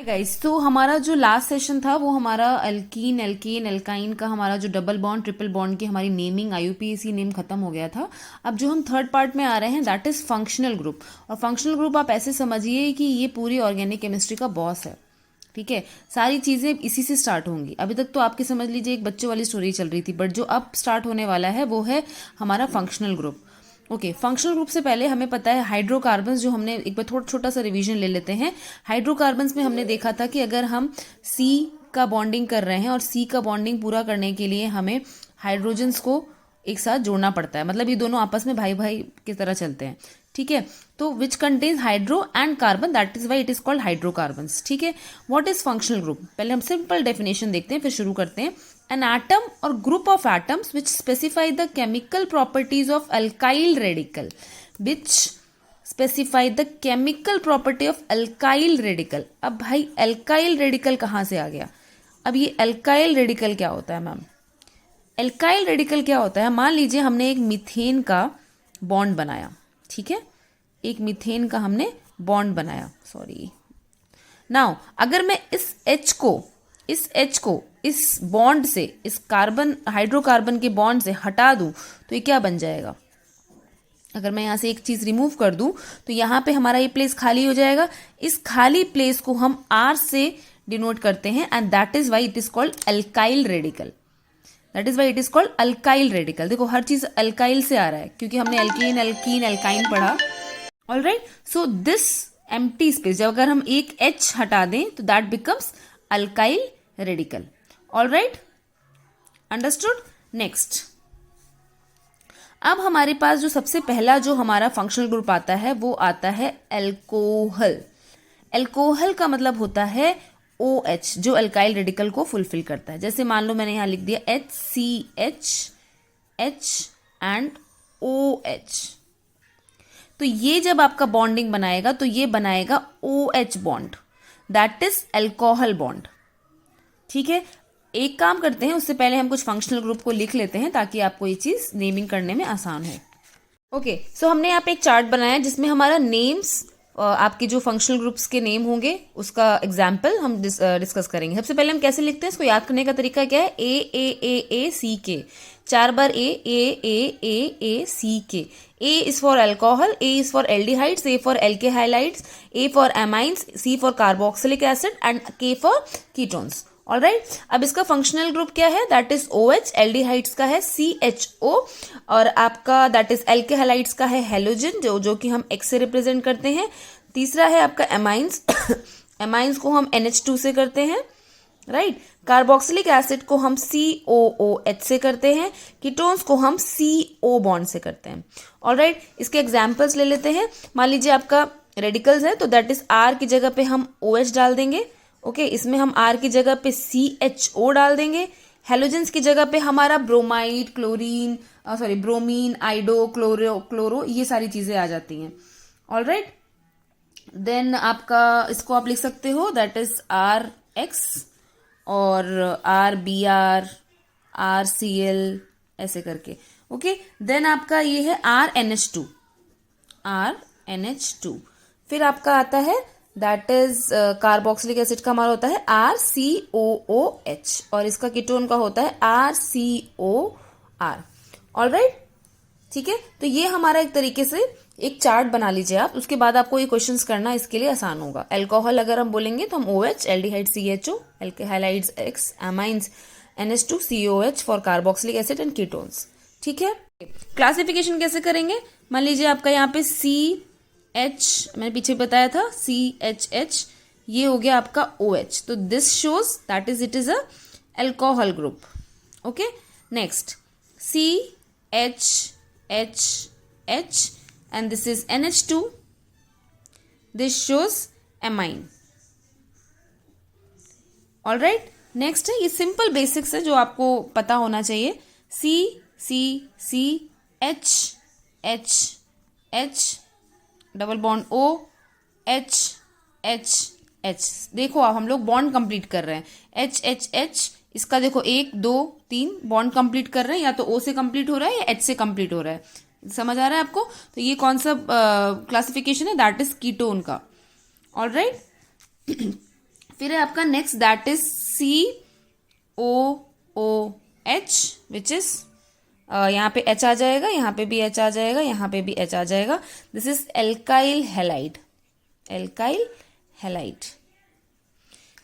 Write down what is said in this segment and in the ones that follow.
Guys, तो हमारा जो लास्ट सेशन था वो हमारा अल्कीन एल्केन एल्काइन का हमारा जो डबल बॉन्ड ट्रिपल बॉन्ड की हमारी नेमिंग IUPAC नेम खत्म हो गया था। अब जो हम थर्ड पार्ट में आ रहे हैं दैट इज फंक्शनल ग्रुप। और फंक्शनल ग्रुप आप ऐसे समझिए कि ये पूरी ऑर्गेनिक केमिस्ट्री का बॉस है। ठीक है, सारी चीजें इसी से स्टार्ट होंगी। अभी तक तो आपके समझ लीजिए एक बच्चों वाली स्टोरी चल रही थी, बट जो अब स्टार्ट होने वाला है वो है हमारा functional group. Okay, functional group से पहले हमें पता है हाइड्रोकार्बन्स, जो हमने एक बार थोड़ा छोटा सा रिवीजन ले लेते हैं। हाइड्रोकार्बन्स में हमने देखा था कि अगर हम C का बॉन्डिंग कर रहे हैं और C का बॉन्डिंग पूरा करने के लिए हमें हाइड्रोजन्स को एक साथ जोड़ना पड़ता है, मतलब ये दोनों आपस में भाई भाई की तरह चलते हैं। ठीक है, तो which contains hydro and carbon, that is why it is called hydrocarbons. ठीक है, व्हाट इज फंक्शनल ग्रुप? पहले हम सिंपल डेफिनेशन देखते हैं, फिर शुरू करते हैं। An atom or group of atoms which specify the chemical properties of alkyl radical, which specify the chemical property of alkyl radical। अब भाई alkyl radical कहाँ से आ गया? अब ये alkyl radical क्या होता है मैम? alkyl radical क्या होता है? मान लीजिए हमने एक मीथेन का बॉन्ड बनाया। ठीक है, एक मीथेन का हमने बॉन्ड बनाया, सॉरी। नाउ अगर मैं इस H को इस बॉन्ड से, इस कार्बन हाइड्रोकार्बन के बॉन्ड से हटा दूं तो ये क्या बन जाएगा? अगर मैं यहां से एक चीज रिमूव कर दूं तो यहां पे हमारा ये प्लेस खाली हो जाएगा। इस खाली प्लेस को हम R से डिनोट करते हैं and that is why it is called alkyl radical. That is why it is called alkyl radical. देखो हर चीज अल्काइल से आ रहा है क्योंकि हमने एल्कीन एल्कीन एल्काइन पढ़ा। Alright, so this empty space, जब अगर हम एक H हटा दें तो that becomes alkyl radical. Alright, understood. Next, अब हमारे पास जो सबसे पहला जो हमारा फंक्शनल ग्रुप आता है वो आता है एल्कोहल। एल्कोहल का मतलब होता है OH, जो अल्काइल रेडिकल को फुलफिल करता है। जैसे मान लो मैंने यहां लिख दिया HCH H एंड OH, तो ये जब आपका बॉन्डिंग बनाएगा तो ये बनाएगा OH bond, that is alcohol bond. ठीक है, एक काम करते हैं, उससे पहले हम कुछ फंक्शनल ग्रुप को लिख लेते हैं ताकि आपको ये चीज नेमिंग करने में आसान हो। ओके, सो हमने यहाँ पे एक चार्ट बनाया जिसमें हमारा नेम्स, आपके जो फंक्शनल ग्रुप्स के नेम होंगे उसका एग्जाम्पल हम डिस्कस करेंगे। सबसे पहले हम कैसे लिखते हैं, इसको याद करने का तरीका क्या है? AAAACK, 4 bar AAAAACK। A is for alcohol, A is for aldehydes, A for alkylides, A for amines, C for carboxylic acid and K for ketones। Alright, अब इसका फंक्शनल ग्रुप क्या है? दैट इज OH, एल्डिहाइड्स का है CHO और आपका that is एल्केहालाइड्स का है हेलोजन, जो कि हम X से रिप्रेजेंट करते हैं। तीसरा है आपका एमाइंस एमाइंस को हम NH2 से करते हैं, राइट। कार्बोक्सिलिक एसिड को हम COOH से करते हैं। कीटोन्स को हम CO बॉन्ड से करते हैं। ऑलराइट, इसके एग्जाम्पल्स ले लेते हैं। मान लीजिए आपका रेडिकल्स है तो दैट इज R की जगह पे हम OH डाल देंगे। ओके, इसमें हम R की जगह पे CHO डाल देंगे। हेलोजेंस की जगह पे हमारा ब्रोमाइड, क्लोरीन, ब्रोमीन, आइडो, क्लोरो ये सारी चीजें आ जाती हैं। ऑलराइट, देन आपका इसको आप लिख सकते हो दैट इज RX और RBr, RCl ऐसे करके। ओके, देन आपका ये है RNH2। फिर आपका आता है दैट इज कार्बोक्सिलिक एसिड का हमारा होता है RCOOH और इसका कीटोन का होता है RCOR। ऑलराइट, ठीक है, तो ये हमारा एक तरीके से एक चार्ट बना लीजिए आप। उसके बाद आपको ये क्वेश्चंस करना इसके लिए आसान होगा। अल्कोहल अगर हम बोलेंगे तो हम OH, aldehyde CHO, एल्केहालाइड्स X, amines NH2, COH for carboxylic acid and ketones. ठीक है, क्लासिफिकेशन कैसे करेंगे? मान लीजिए आपका यहाँ पे CH, मैंने पीछे बताया था CHH, ये हो गया आपका OH, तो this shows that is it is a alcohol group. Okay, next CHHH and this is NH2, this shows amine। Alright, next है, ये सिंपल बेसिक्स है जो आपको पता होना चाहिए। CCCHHH double bond OHHH। देखो आप, हम लोग बॉन्ड कंप्लीट कर रहे हैं। HHH, इसका देखो 1 2 3 बॉन्ड कंप्लीट कर रहे हैं, या तो O से कंप्लीट हो रहा है या H से कंप्लीट हो रहा है। समझ आ रहा है आपको? तो ये कौन सा क्लासिफिकेशन है? दैट इज कीटोन का। ऑलराइट, फिर है आपका next, that is COOH, which is यहाँ पे H आ जाएगा, यहाँ पे भी H आ जाएगा, यहाँ पे भी H आ जाएगा. This is alkyl halide. Alkyl halide.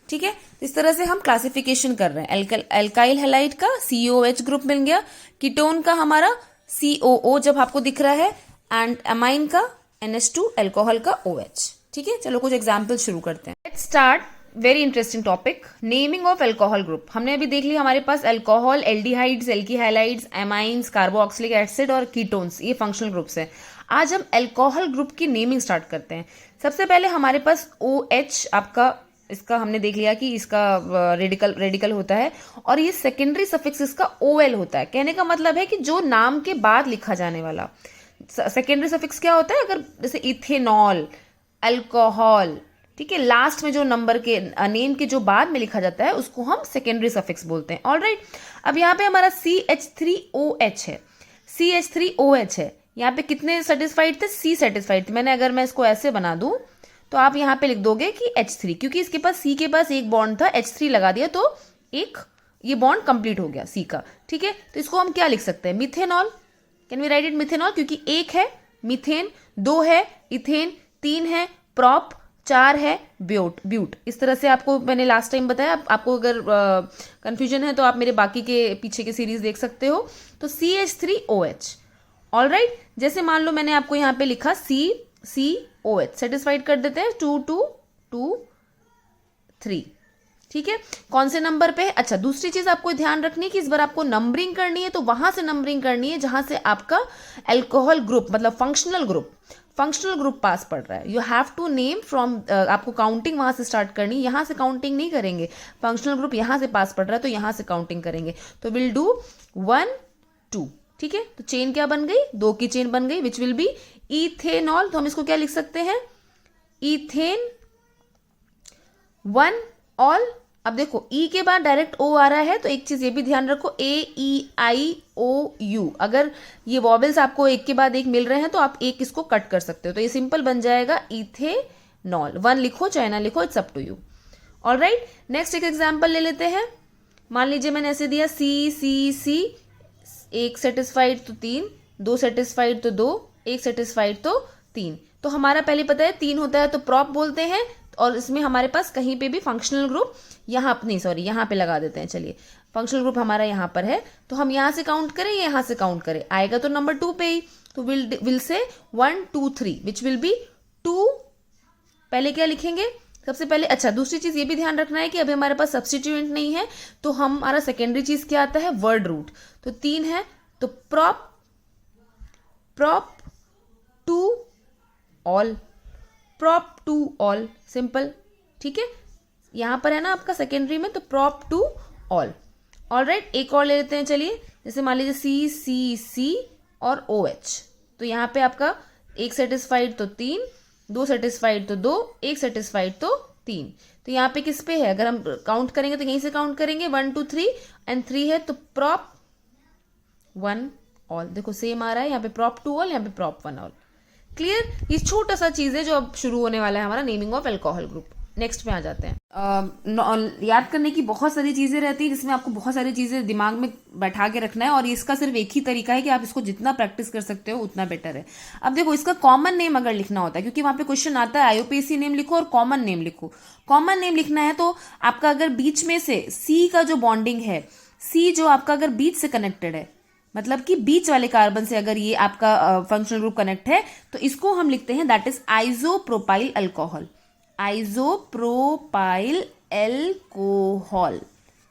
ठीक है, इस तरह से हम क्लासिफिकेशन कर रहे हैं. एल्काइल हैलाइड का COH ग्रुप मिल गया, कीटोन का हमारा COO जब आपको दिख रहा है, एंड अमाइन का NH2, अल्कोहल का OH. ठीक है, चलो कुछ एग्जाम्पल शुरू करते हैं. Let's start. Very interesting topic, naming of alcohol group. हमने अभी देख लिया हमारे पास अल्कोहल, एल्डिहाइड्स, एल्की हैलाइड्स, एमाइंस, कार्बोक्सिलिक एसिड और कीटोन्स, ये फंक्शनल ग्रुप्स हैं. आज हम अल्कोहल ग्रुप की नेमिंग स्टार्ट करते हैं. सबसे पहले हमारे पास OH आपका, इसका हमने देख लिया कि इसका रेडिकल होता है, और ये सेकेंडरी सफिक्स इसका OL होता है. कहने का मतलब है कि जो नाम के बाद लिखा जाने वाला सेकेंडरी सफिक्स क्या होता है, अगर जैसे इथेनॉल, अल्कोहल, ठीक है, लास्ट में जो नंबर के नेम के जो बाद में लिखा जाता है उसको हम सेकेंडरी सफिक्स बोलते हैं. ऑलराइट, अब यहाँ पे हमारा CH3OH है. CH3OH है, यहाँ पे कितने सेटिस्फाइड थे? C सेटिस्फाइड थे. अगर मैं इसको ऐसे बना दूं तो आप यहाँ पे लिख दोगे कि H3, क्योंकि इसके पास C के पास एक बॉन्ड था, H3 लगा दिया तो एक ये बॉन्ड कंप्लीट हो गया C का. ठीक है, तो इसको हम क्या लिख सकते हैं? Methanol. Can we write it methanol? क्योंकि एक है मीथेन, दो है इथेन, तीन है प्रॉप, चार है ब्यूट. इस तरह से आपको मैंने लास्ट टाइम बताया. आपको अगर कंफ्यूजन है तो आप मेरे बाकी के पीछे के सीरीज देख सकते हो. तो CH3OH. ऑलराइट, जैसे मान लो मैंने आपको यहाँ पे लिखा COH, सेटिस्फाइड कर देते हैं 2 2 2 3. ठीक है, कौन से नंबर पे है? अच्छा, दूसरी चीज आपको ध्यान रखनी है कि इस बार आपको नंबरिंग करनी है, तो वहां से नंबरिंग करनी है जहां से आपका अल्कोहल ग्रुप मतलब फंक्शनल ग्रुप पास पड़ रहा है. You have to name from, आपको काउंटिंग वहां से स्टार्ट करनी है, यहां से काउंटिंग नहीं करेंगे. फंक्शनल ग्रुप यहां से पास पड़ रहा है तो यहां से काउंटिंग करेंगे. तो विल डू 1 2. ठीक है, तो चेन क्या बन गई? 2 की चेन बन गई, विच विल बी इथेनॉल. तो हम इसको क्या लिख सकते हैं? Ethane 1 all. अब देखो E के बाद डायरेक्ट O आ रहा है, तो एक चीज ये भी ध्यान रखो, AEIOU. अगर ये वॉवेल्स आपको एक के बाद एक मिल रहे हैं तो आप एक इसको कट कर सकते हो, तो ये सिंपल बन जाएगा इथेनॉल. 1 लिखो चाहे ना लिखो, it's up to you. Alright, next एक एग्जाम्पल ले लेते हैं. मान लीजिए मैंने ऐसे दिया C, एक सेटिस्फाइड तो 3, 2 सेटिस्फाइड तो 2, 1 सेटिस्फाइड तो 3. तो हमारा पहले पता है 3 होता है तो प्रॉप बोलते हैं, और इसमें हमारे पास कहीं पे भी फंक्शनल ग्रुप यहाँ पे लगा देते हैं. चलिए, फंक्शनल ग्रुप हमारा यहाँ पर है, तो हम यहाँ से काउंट करें, यहाँ से काउंट करें, आएगा तो नंबर 2 पे ही. तो will say 1 2 3, which will B 2. पहले क्या लिखेंगे सबसे पहले? अच्छा, दूसरी चीज ये भी ध्यान रखना है कि अभी हमारे पास सब्सटीट्यूएंट नहीं है, तो हमारा सेकेंडरी चीज क्या आता है? Word root. तो 3 है तो prop 2 ol, prop 2 ol, simple. ठीक है, यहां पर है ना आपका सेकेंडरी में, तो प्रॉप 2 ऑल. ऑलराइट, एक और ले लेते हैं. चलिए, जैसे मान लीजिए C और OH. तो यहाँ पे आपका एक सेटिस्फाइड तो 3, 2 सेटिस्फाइड तो 2, 1 सेटिस्फाइड तो 3. तो यहाँ पे किस पे है? अगर हम काउंट करेंगे तो यहीं से काउंट करेंगे, 1 2 3 एंड 3 है तो प्रॉप 1 ऑल. देखो सेम आ रहा है, यहाँ पे प्रॉप 2 ऑल, यहाँ पे प्रॉप 1 ऑल. क्लियर? ये छोटा सा चीज है जो अब शुरू होने वाला है हमारा naming of alcohol group. Next में आ जाते हैं. याद करने की बहुत सारी चीजें रहती है, जिसमें आपको बहुत सारी चीजें दिमाग में बैठा के रखना है, और इसका सिर्फ एक ही तरीका है कि आप इसको जितना प्रैक्टिस कर सकते हो उतना बेटर है. अब देखो, इसका कॉमन नेम अगर लिखना होता है, क्योंकि वहां पे क्वेश्चन आता है IUPAC नेम लिखो और कॉमन नेम लिखो. कॉमन नेम लिखना है तो आपका अगर बीच में से C का जो बॉन्डिंग है, C जो आपका अगर बीच से कनेक्टेड है, मतलब कि बीच वाले कार्बन से अगर ये आपका फंक्शनल ग्रुप कनेक्ट है, तो इसको हम लिखते हैं that is isopropyl alcohol. Isopropyl alcohol.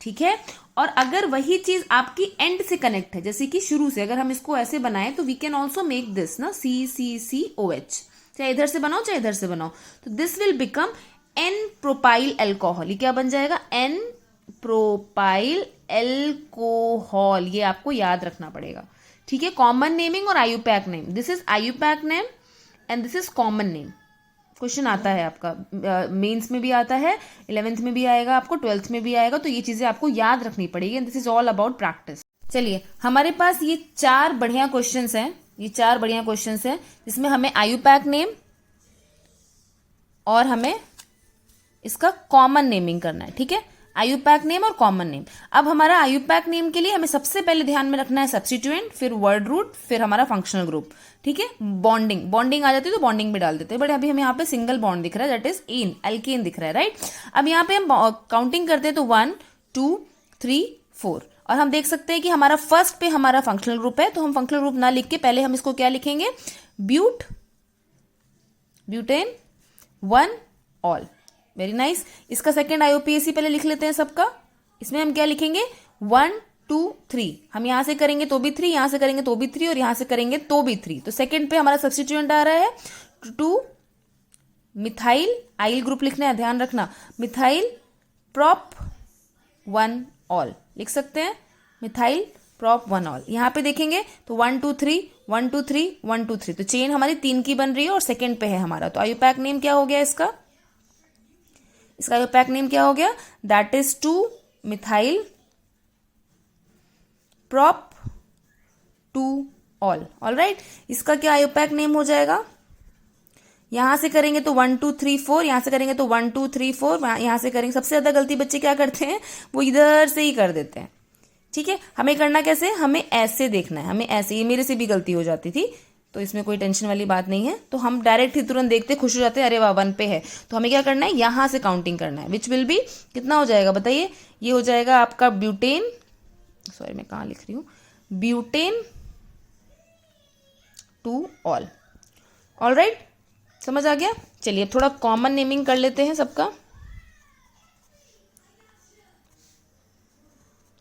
ठीक है, और अगर वही चीज आपकी एंड से कनेक्ट है, जैसे कि शुरू से, अगर हम इसको ऐसे बनाएं तो we can also make this ना COH. चाहे इधर से बनाओ चाहे इधर से बनाओ, तो this will become n propyl alcohol. ये क्या बन जाएगा? N propyl alcohol. ये आपको याद रखना पड़ेगा. ठीक है, कॉमन नेमिंग और IUPAC name. This is IUPAC name and this is common name. Question आता है आपका, मेंस में भी आता है, 11th में भी आएगा, आपको 12th में भी आएगा, तो ये चीजें आपको याद रखनी पड़ेगी. This is all about practice. चलिए, हमारे पास ये 4 बढ़िया क्वेश्चंस हैं, जिसमें हमें IUPAC नेम और हमें इसका कॉमन नेमिंग करना है, ठीक है, आईयूपैक नेम और कॉमन नेम। अब हमारा आईयूपैक नेम के लिए हमें सबसे पहले ध्यान में रखना है सब्स्टिट्यूएंट, फिर वर्ड रूट, फिर हमारा फंक्शनल ग्रुप, ठीक है। बॉन्डिंग आ जाती है तो बॉन्डिंग भी डाल देते हैं, बट अभी हमें यहाँ पे सिंगल बॉन्ड दिख रहा है, दैट इज इन, एल्केन दिख रहा है, राइट। अब यहाँ पे हम काउंटिंग करते हैं तो 1 2 3 4, और हम देख सकते हैं कि हमारा फर्स्ट पे हमारा फंक्शनल ग्रुप है, तो हम फंक्शनल ग्रुप ना लिख के पहले हम इसको क्या लिखेंगे, ब्यूटेन 1 ऑल, वेरी नाइस। इसका सेकेंड आईयूपीएसी पहले लिख लेते हैं सबका। इसमें हम क्या लिखेंगे, 1 2 3, हम यहां से करेंगे तो भी 3, यहां से करेंगे तो भी 3, और यहां से करेंगे तो भी 3। तो सेकेंड पे हमारा सब्स्टिट्यूएंट आ रहा है 2 मिथाइल, आइल ग्रुप लिखना है, ध्यान रखना, मिथाइल प्रॉप 1 ऑल लिख सकते हैं, मिथाइल प्रॉप 1 ऑल। यहां पे देखेंगे तो 1 2 3 1 2 3 1 2 3, तो चेन हमारी 3 की बन रही है और सेकेंड पे है हमारा। तो आईयूपैक नेम क्या हो गया इसका आईयूपैक नेम क्या हो गया, that is 2 methyl prop 2 all, all right. इसका क्या आईयूपैक नेम हो जाएगा, यहां से करेंगे तो 1 2 3 4, यहां से करेंगे तो 1 2 3 4, यहां से करेंगे। सबसे ज्यादा गलती बच्चे क्या करते हैं, वो इधर से ही कर देते हैं, ठीक है। हमें करना कैसे, हमें ऐसे देखना है, हमें ऐसे, ये मेरे से भी गलती हो जाती थी, तो इसमें कोई टेंशन वाली बात नहीं है। तो हम डायरेक्ट ही तुरंत देखते खुश हो जाते हैं, अरे वाह 1 पे है। तो हमें क्या करना है, यहां से काउंटिंग करना है, विच विल बी, कितना हो जाएगा बताइए, ये हो जाएगा आपका ब्यूटेन, सॉरी मैं कहां लिख रही हूं, ब्यूटेन 2 ऑल, ऑल राइट, समझ आ गया। चलिए अब थोड़ा कॉमन नेमिंग कर लेते हैं सबका।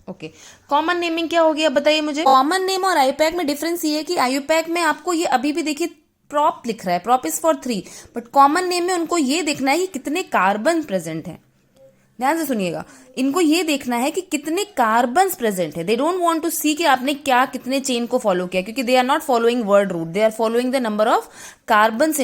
ओके, कॉमन नेमिंग क्या हो गया बताइए मुझे। कॉमन नेम और आईयूपैक में डिफरेंस ये है कि आईयूपैक में आपको ये अभी भी देखिए प्रॉप लिख रहा है, prop is for 3, but common name में उनको ये देखना है कि कितने कार्बन प्रेजेंट हैं। ध्यान से सुनिएगा, इनको ये देखना है कि कितने कार्बन प्रेजेंट है। They don't want to see कि आपने क्या कितने चेन को फॉलो किया, क्योंकि they are not following word root, they are following the number of carbon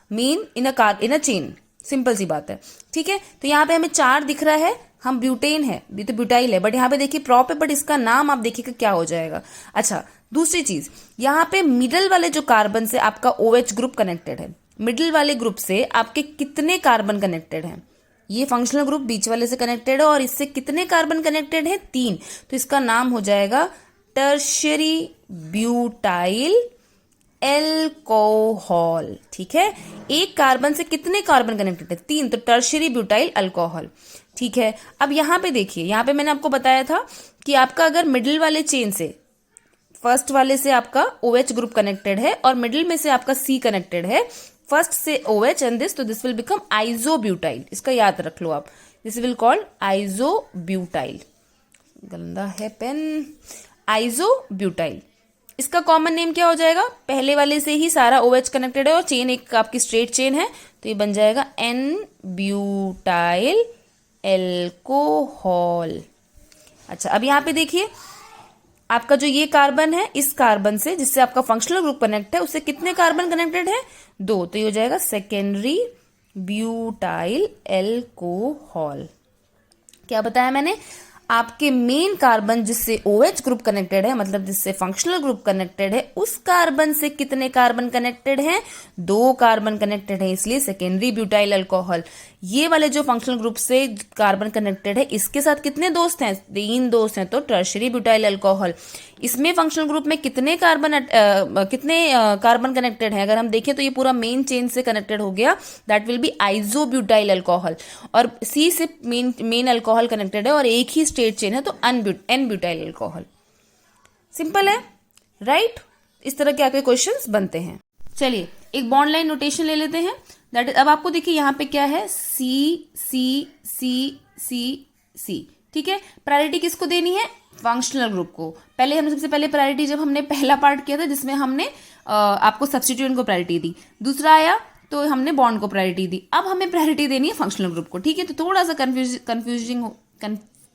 in a chain, simple सी बात है, ठीक है। तो यहाँ पे हमें 4 दिख रहा है, हम ब्यूटेन है, ये तो ब्यूटाइल है, बट यहाँ पे देखिए प्रॉप है, बट इसका नाम आप देखिएगा क्या हो जाएगा। अच्छा, दूसरी चीज, यहाँ पे मिडल वाले जो कार्बन से आपका OH ग्रुप कनेक्टेड है, मिडल वाले ग्रुप से आपके कितने कार्बन कनेक्टेड हैं, ये फंक्शनल ग्रुप बीच वाले से कनेक्टेड है और इससे कितने कार्बन कनेक्टेड है, 3, तो इसका नाम हो जाएगा टर्शियरी ब्यूटाइल एल्कोहल, ठीक है। एक कार्बन से कितने कार्बन कनेक्टेड है, 3, तो टर्शियरी ब्यूटाइल अल्कोहल, ठीक है। अब यहां पे देखिए, यहां पे मैंने आपको बताया था कि आपका अगर मिडिल वाले चेन से, फर्स्ट वाले से आपका OH ग्रुप कनेक्टेड है और मिडिल में से आपका C कनेक्टेड है, फर्स्ट से OH एंड दिस, तो दिस विल बिकम आइजोब्यूटाइल, इसका याद रख लो आप, दिस विल कॉल्ड आइजोब्यूटाइल, गंदा है पेन, आइजोब्यूटाइल। इसका कॉमन नेम क्या हो जाएगा, पहले वाले से ही सारा OH कनेक्टेड है और चेन एक आपकी स्ट्रेट चेन है, तो ये बन जाएगा N ब्यूटाइल एल्कोहल। अच्छा, अब यहां पे देखिए आपका जो ये कार्बन है, इस कार्बन से जिससे आपका फंक्शनल ग्रुप कनेक्ट है, उससे कितने कार्बन कनेक्टेड है, 2, तो ये हो जाएगा सेकेंडरी ब्यूटाइल एल्कोहल। क्या बताया मैंने, आपके मेन कार्बन जिससे OH ग्रुप कनेक्टेड है, मतलब जिससे फंक्शनल ग्रुप कनेक्टेड है, उस कार्बन से कितने कार्बन कनेक्टेड हैं, 2 कार्बन कनेक्टेड है, इसलिए सेकेंडरी ब्यूटाइल अल्कोहल। ये वाले जो फंक्शनल ग्रुप से कार्बन कनेक्टेड है, इसके साथ कितने दोस्त हैं, 3 दोस्त हैं, तो टर्शियरी ब्यूटाइल अल्कोहल। इसमें फंक्शनल ग्रुप में कितने कार्बन कनेक्टेड हैं, अगर हम देखें तो ये पूरा मेन चेन से कनेक्टेड हो गया, दैट विल बी आइजोब्यूटाइल अल्कोहल। और C से मेन अल्कोहल कनेक्टेड है और एक ही स्टेट चेन है, तो एन ब्यूटाइल अल्कोहल। सिंपल है, राइट। इस तरह के आपके क्वेश्चंस बनते हैं। चलिए एक बॉन्ड लाइन नोटेशन ले लेते हैं, दैट इज, अब आपको देखिए यहाँ पे क्या है, C C C C C, ठीक है। प्रायोरिटी किसको देनी है, फंक्शनल ग्रुप को। पहले हमने सबसे पहले प्रायोरिटी, जब हमने पहला पार्ट किया था जिसमें हमने आपको सब्स्टिट्यूएंट को प्रायोरिटी दी, दूसरा आया तो हमने बॉन्ड को प्रायोरिटी दी, अब हमें प्रायोरिटी देनी है फंक्शनल ग्रुप को, ठीक है। तो थोड़ा सा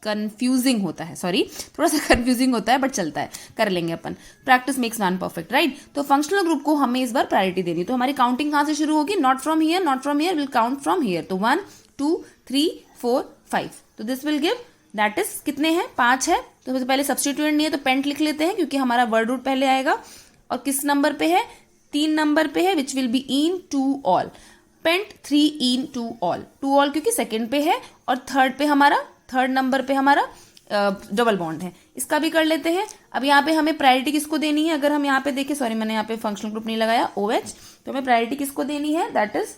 कंफ्यूजिंग होता है, सॉरी, थोड़ा सा कंफ्यूजिंग होता है, बट चलता है, कर लेंगे अपन, practice makes man perfect, right. तो फंक्शनल ग्रुप को हमें इस बार प्रायोरिटी देनी, तो हमारी काउंटिंग कहां से शुरू होगी, not from here, not from here, will count from here, तो 1 2 3 4 5, तो this will give, that is कितने हैं, 5 है। तो सबसे पहले सब्स्टिट्यूएंट नहीं है तो पेंट लिख लेते हैं, क्योंकि हमारा वर्ड रूट पहले आएगा, और किस नंबर पे है, 3 नंबर पे है, which will be in 2 ol. Pent 3 in 2 ol, 2 ol क्योंकि सेकंड पे है और थर्ड नंबर पे हमारा डबल बॉन्ड है। इसका भी कर लेते हैं। अब यहाँ पे हमें प्रायोरिटी किसको देनी है, अगर हम यहाँ पे देखें, सॉरी मैंने यहाँ पे फंक्शनल ग्रुप नहीं लगाया, OH, तो हमें प्रायोरिटी किसको देनी है, दैट इज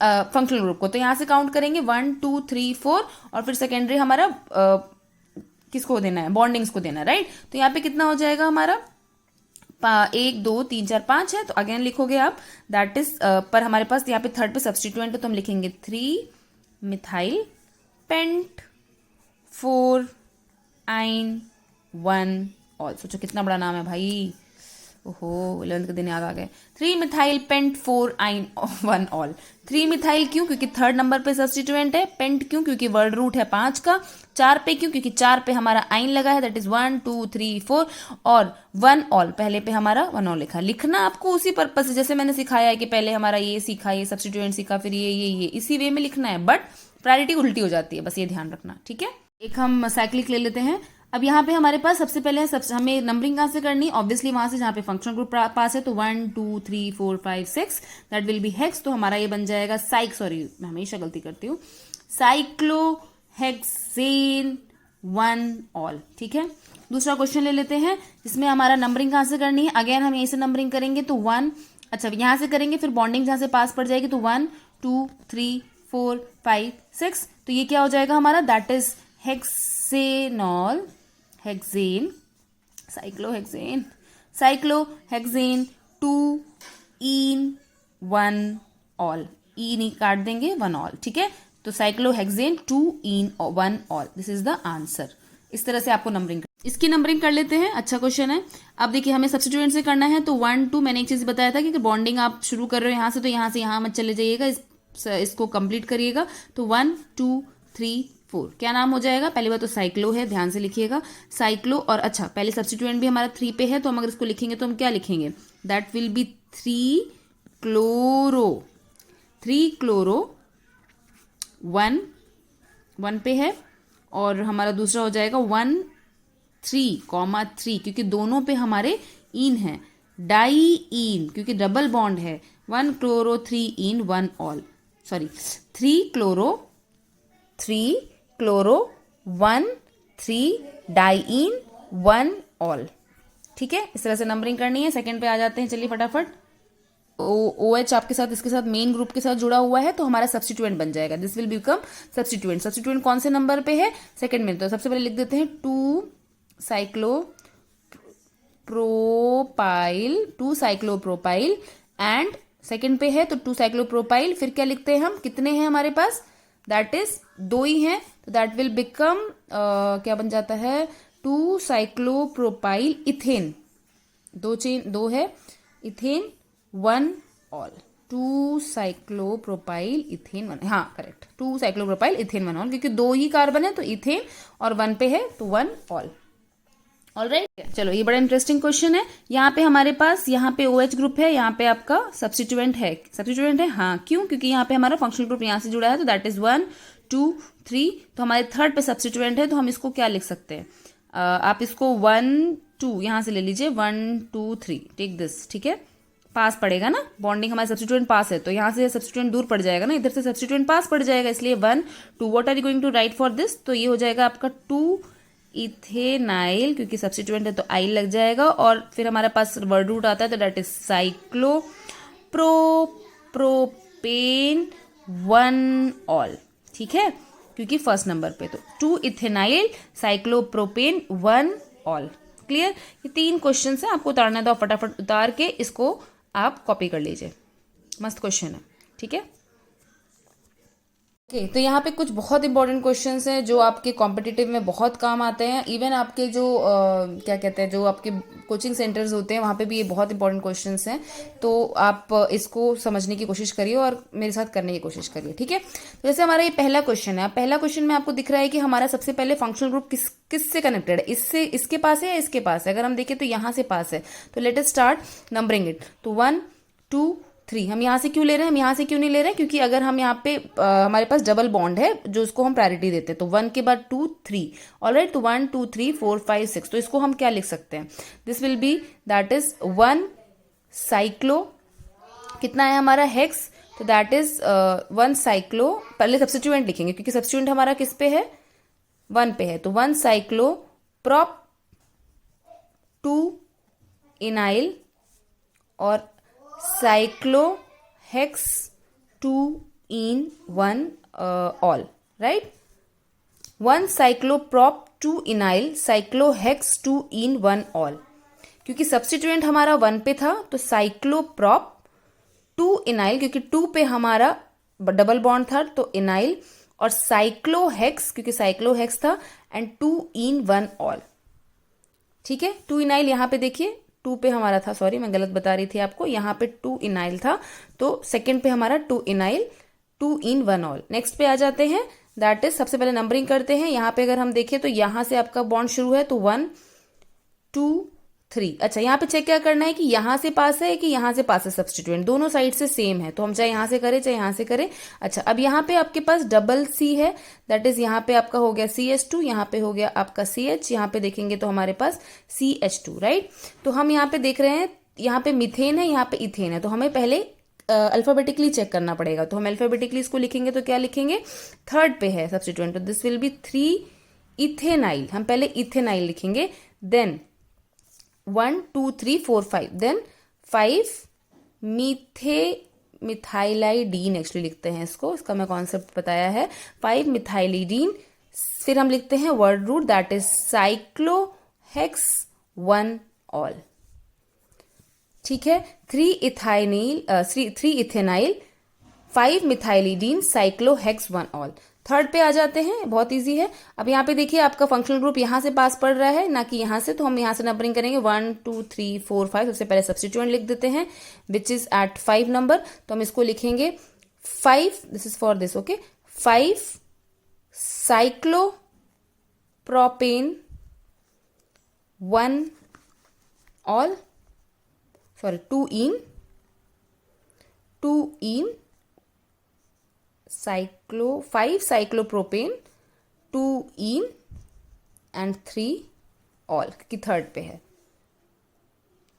फंक्शनल ग्रुप को। तो यहाँ से काउंट करेंगे 1 2 3 4 और फिर सेकेंडरी हमारा किसको देना है, बॉन्डिंग्स को देना है, राइट। तो यहाँ पे कितना हो जाएगा हमारा 1 2 3 4 5 है, तो अगेन लिखोगे आप दैट इज पर हमारे पास यहाँ पे थर्ड पे सब्सटीट्यूएंट है तो हम लिखेंगे 3 मिथाइल पेंट 4 आइन 1 ऑल। सोचो कितना बड़ा नाम है भाई, ओहो 11th के दिन याद आ गए। 3 मिथाइल पेंट 4 आइन 1 ऑल। 3 मिथाइल क्यों, क्योंकि थर्ड नंबर पे सब्सटीट्यूएंट है। पेंट क्यों, क्योंकि वर्ड रूट है 5 का। 4 पे क्यों, क्योंकि 4 पे हमारा आइन लगा है, दैट इज 1 2 3 4 और 1 ऑल, पहले पे हमारा 1 ऑल लिखा। लिखना आपको उसी पर्पज से, जैसे मैंने सिखाया है कि पहले हमारा ये सीखा, ये सब्सटीट्यूएंट सीखा, फिर ये इसी वे में लिखना है, बट प्रायोरिटी उल्टी हो जाती है, बस ये ध्यान रखना, ठीक है। एक हम साइक्लिक ले लेते हैं। अब यहाँ पे हमारे पास सबसे पहले हमें नंबरिंग कहाँ से करनी, ऑब्वियसली वहां से जहाँ पे फंक्शनल ग्रुप पास है, तो 1 2 3 4 5 6 दैट विल बी हेक्स। तो हमारा ये बन जाएगा मैं हमेशा गलती करती हूँ, साइक्लोहेक्सेन 1 ऑल, ठीक है। दूसरा क्वेश्चन ले लेते हैं जिसमें हमारा नंबरिंग कहाँ से करनी है। अगेन हम यहीं से नंबरिंग करेंगे, तो 1, अच्छा यहाँ से करेंगे, फिर बॉन्डिंग जहाँ से पास पड़ जाएगी, तो 1 2 3 4 5 6, तो ये क्या हो जाएगा हमारा, that is hexanol, hexane, cyclohexane 2 en 1 ol, e नहीं काट देंगे, 1 ऑल, ठीक है। तो cyclohexane 2 en 1 ol, this is the answer. इस तरह से आपको नंबरिंग, इसकी नंबरिंग कर लेते हैं। अच्छा क्वेश्चन है। अब देखिए हमें सब्स्टिट्यूएंट से करना है, तो 1 2 मैंने एक चीज बताया था कि बॉन्डिंग आप शुरू कर रहे हो यहाँ से, तो यहाँ से यहाँ मत चले जाइएगा, इसको कंप्लीट करिएगा। तो 1 2 3 4 क्या नाम हो जाएगा, पहली बार तो साइक्लो है, ध्यान से लिखिएगा साइक्लो। और अच्छा पहले सब्स्टिट्यूएंट भी हमारा 3 पे है, तो हम अगर इसको लिखेंगे तो हम क्या लिखेंगे, दैट विल बी 3 क्लोरो 1 पे है, और हमारा दूसरा हो जाएगा 1 3 क्योंकि दोनों पे हमारे इन है, डाई इन क्योंकि डबल बॉन्ड है, 1 क्लोरो 3 इन 1 ऑल, सॉरी 3 क्लोरो 1 3 डाई इन 1 ऑल, ठीक है। इस तरह से नंबरिंग करनी है। सेकंड पे आ जाते हैं, चलिए फटाफट। OH आपके साथ, इसके साथ मेन ग्रुप के साथ जुड़ा हुआ है, तो हमारा सब्स्टिट्यूएंट बन जाएगा, this will become substituent. Substituent कौन से नंबर पे है, सेकंड में, तो सबसे पहले लिख देते हैं 2 साइक्लोप्रोपाइल एंड सेकंड पे है तो 2 साइक्लोप्रोपाइल, फिर क्या लिखते हैं हम, कितने हैं हमारे पास, दैट इज 2 ही हैं, तो दैट विल बिकम क्या बन जाता है, 2 साइक्लोप्रोपाइल इथेन, 2 है, इथेन 1 ऑल, 2 साइक्लोप्रोपाइल इथेन 1, हाँ करेक्ट, 2 साइक्लोप्रोपाइल इथेन 1 ऑल, क्योंकि 2 ही कार्बन है तो इथेन, और 1 पे है तो 1 ऑल। ऑलराइट, चलो ये बड़ा इंटरेस्टिंग क्वेश्चन है। यहाँ पे हमारे पास, यहाँ पे OH ग्रुप है, यहाँ पे आपका सब्स्टिट्यूएंट है, हाँ क्यों, क्योंकि यहाँ पे हमारा फंक्शनल ग्रुप यहाँ से जुड़ा है, तो दैट इज 1 2 3, तो हमारे थर्ड पे सब्स्टिट्यूएंट है, तो हम इसको क्या लिख सकते हैं, आप इसको 1 2 यहाँ से ले लीजिए, 1 2 3 टेक दिस, ठीक है, पास पड़ेगा ना, बॉन्डिंग हमारा सब्स्टिट्यूएंट पास है, तो यहाँ से सब्स्टिट्यूएंट दूर पड़ जाएगा ना, इधर से सब्स्टिट्यूएंट पास पड़ जाएगा, इसलिए 1 2, what are you going to write for this, तो ये हो जाएगा आपका 2 इथेनाइल, क्योंकि सब्स्टिट्यूएंट है तो आइल लग जाएगा, और फिर हमारे पास वर्ड रूट आता है, तो दैट इज साइक्लोप्रोपेन 1 ऑल, ठीक है, क्योंकि फर्स्ट नंबर पे, तो 2 इथेनाइल साइक्लोप्रोपेन 1 ऑल। क्लियर, ये 3 क्वेश्चन है, आपको उतारना दो, फटाफट उतार के इसको आप कॉपी कर लीजिए, मस्त क्वेश्चन है, ठीक है। ओके, तो यहाँ पे कुछ बहुत इंपॉर्टेंट क्वेश्चंस हैं जो आपके कॉम्पिटिटिव में बहुत काम आते हैं, इवन आपके जो क्या कहते हैं, जो आपके कोचिंग सेंटर्स होते हैं वहाँ पे भी ये बहुत इंपॉर्टेंट क्वेश्चंस हैं, तो आप इसको समझने की कोशिश करिए और मेरे साथ करने की कोशिश करिए, ठीक है। तो जैसे हमारा ये पहला क्वेश्चन है, पहला क्वेश्चन में आपको दिख रहा है कि हमारा सबसे पहले फंक्शनल ग्रुप किससे कनेक्टेड है, इससे, इसके पास है या इसके पास है, अगर हम देखें तो यहाँ से पास है, तो let us start numbering it, तो 1 2 3, हम यहाँ से क्यों ले रहे हैं, हम यहाँ से क्यों नहीं ले रहे हैं, क्योंकि अगर हम यहाँ पे हमारे पास डबल बॉन्ड है जो उसको हम प्रायोरिटी देते हैं, तो 1 के बाद 2 3, ऑलराइट, तो 1 2 3 4 5 6, तो इसको हम क्या लिख सकते हैं, this will be that is 1 cyclo, कितना है हमारा हेक्स, तो दैट इज 1 साइक्लो, पहले सब्स्टिट्यूएंट लिखेंगे क्योंकि सब्स्टिट्यूएंट हमारा किस पे है, 1 पे है, तो 1 साइक्लो प्रॉप 2 इनाइल और cyclo hex 2 in 1 all, right? 1 cycloprop 2 इनाइल cyclohex 2 in 1 all। क्योंकि सब्स्टिट्यूएंट हमारा 1 पे था तो साइक्लोप्रॉप 2 इनाइल, क्योंकि 2 पे हमारा डबल बॉन्ड था तो इनाइल, और साइक्लोहेक्स क्योंकि साइक्लोहेक्स था, एंड 2 in 1 all। ठीक है, 2 इनाइल यहाँ पे देखिए 2 पे हमारा था, सॉरी मैं गलत बता रही थी आपको, यहाँ पे 2 इनाइल था तो सेकंड पे हमारा 2 इनाइल 2 in 1 all। नेक्स्ट पे आ जाते हैं, दैट इज सबसे पहले नंबरिंग करते हैं। यहाँ पे अगर हम देखें तो यहाँ से आपका बॉन्ड शुरू है तो 1 2 3। अच्छा, यहाँ पे चेक क्या करना है कि यहाँ से पास है कि यहाँ से पास है, सब्स्टिट्यूएंट दोनों साइड से सेम है तो हम चाहे यहाँ से करें चाहे यहाँ से करें। अच्छा, अब यहाँ पे आपके पास डबल सी है, दैट इज यहाँ पे आपका हो गया CH2, यहाँ पे हो गया आपका CH, यहाँ पे देखेंगे तो हमारे पास CH2, राइट। तो हम यहाँ पे देख रहे हैं, यहाँ पे मिथेन है, यहाँ पे इथेन है, तो हमें पहले अल्फाबेटिकली चेक करना पड़ेगा। तो हम अल्फाबेटिकली इसको लिखेंगे तो क्या लिखेंगे, थर्ड पे है सब्स्टिट्यूएंट तो दिस विल बी 3 इथेनाइल। हम पहले इथेनाइल लिखेंगे, देन 1 2 3 4 5, देन 5 मिथाइलाइडीन एक्चुअली लिखते हैं इसको, इसका मैं कॉन्सेप्ट बताया है, 5 मिथाइलाइडीन। फिर हम लिखते हैं word root, that is cyclohex 1 ol. ठीक है, 3 ethenyl 5 methylidene cyclohex 1 ol. Third पे आ जाते हैं, बहुत इजी है। अब यहाँ पे देखिए आपका फंक्शनल ग्रुप यहाँ से पास पड़ रहा है ना कि यहाँ से, तो हम यहाँ से नंबरिंग करेंगे 1 2 3 4 5। सबसे पहले सब्स्टिट्यूएंट लिख देते हैं विच इज एट 5 नंबर, तो हम इसको लिखेंगे 5, this is for this, okay, 5 cyclopropane 1 all, sorry 2 in 5 cyclopropane 2 in and 3 all, क्योंकि थर्ड पे है।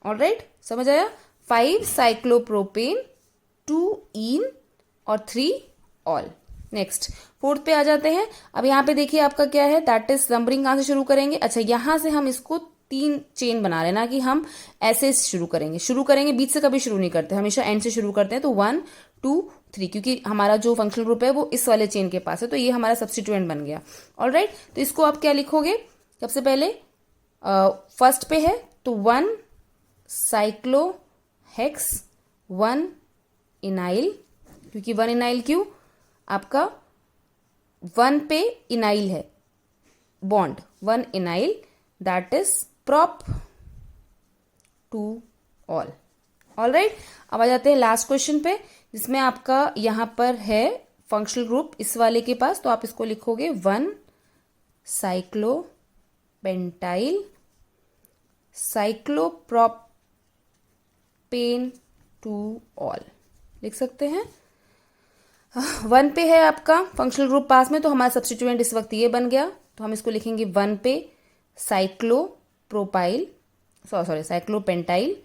ऑलराइट, समझ आया, 5 साइक्लोप्रोपेन 2 in और 3 ऑल। नेक्स्ट फोर्थ पे आ जाते हैं। अब यहाँ पे देखिए आपका क्या है, दैट इज नंबरिंग कहाँ से शुरू करेंगे। अच्छा, यहाँ से हम इसको 3 चेन बना रहे हैं ना कि हम ऐसे शुरू करेंगे, बीच से कभी शुरू नहीं करते, हमेशा एंड से शुरू करते हैं। तो 1 2 3, क्योंकि हमारा जो फंक्शनल ग्रुप है वो इस वाले चेन के पास है, तो ये हमारा सब्स्टिट्यूएंट बन गया। ऑलराइट, तो इसको आप क्या लिखोगे, सबसे पहले फर्स्ट पे है तो 1 साइक्लोहेक्स 1 इनाइल, क्योंकि 1 इनाइल क्यों, आपका 1 पे इनाइल है bond, 1 ynyl, that is prop 2 all। Alright, अब आ जाते हैं लास्ट क्वेश्चन पे, जिसमें आपका यहाँ पर है फंक्शनल ग्रुप इस वाले के पास, तो आप इसको लिखोगे 1 साइक्लोपेंटाइल साइक्लोप्रोपेन 2 ऑल, लिख सकते हैं। 1 पे है आपका फंक्शनल ग्रुप पास में, तो हमारा सब्स्टिट्यूएंट इस वक्त ये बन गया, तो हम इसको लिखेंगे 1 पे साइक्लोपेंटाइल,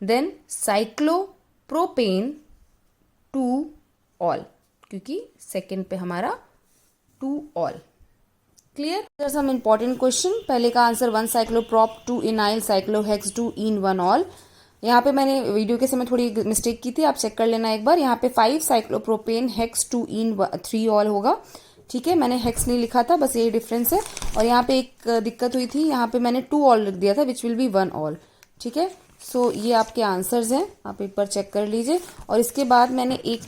देन साइक्लोप्रोपेन 2 ऑल, क्योंकि सेकेंड पे हमारा 2 ol. Clear, some important question. पहले का answer 1 cycloprop 2 इनाइल cyclohex 2 in 1 ol. यहाँ पे मैंने वीडियो के समय थोड़ी मिस्टेक की थी, आप चेक कर लेना एक बार। यहाँ पे 5 साइक्लोप्रोपेन हेक्स 2 in 3 ऑल होगा, ठीक है, मैंने हेक्स नहीं लिखा था, बस यही डिफरेंस है। और यहाँ पे एक दिक्कत हुई थी, यहाँ पे मैंने 2 ऑल लिख दिया था, विच विल बी 1 ऑल, ठीक है। सो ये आपके आंसर्स हैं, आप एक बार चेक कर लीजिए। और इसके बाद मैंने एक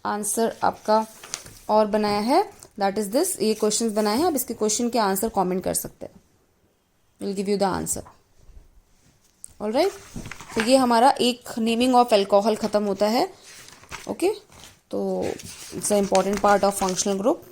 आंसर आपका और बनाया है, दैट इज दिस, ये क्वेश्चन बनाए हैं, आप इसके क्वेश्चन के आंसर कॉमेंट कर सकते हैं, will give you the answer. Alright, तो ये हमारा एक नेमिंग ऑफ अल्कोहल खत्म होता है, ओके। तो it's a important part of functional group.